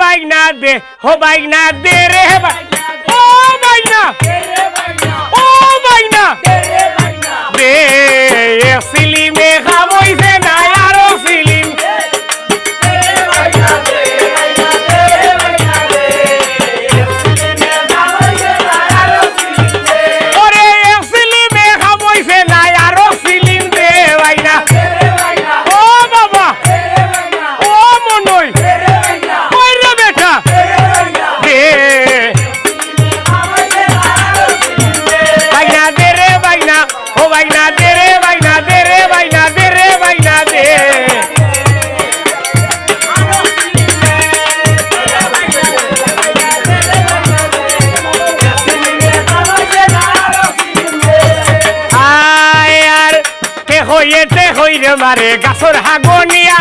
বাইনা দে হো বাইনা দে রে ও বাইনা ও বাইনা দে সিলিমে খামইছে না আরো সিলিম ওরে সিলিমে খামইছে না আরো সিলিম দে বাইনা ও বাবা ও মনই ওই রে বেটা দে বাইনা দে রে বাইনা ও বাইনা দে রে বাইনা দে রে বাইনা দে রে বাইনা দে আয় আর তে হইয়ে তে হইরে মারে গাছর হাগনিয়া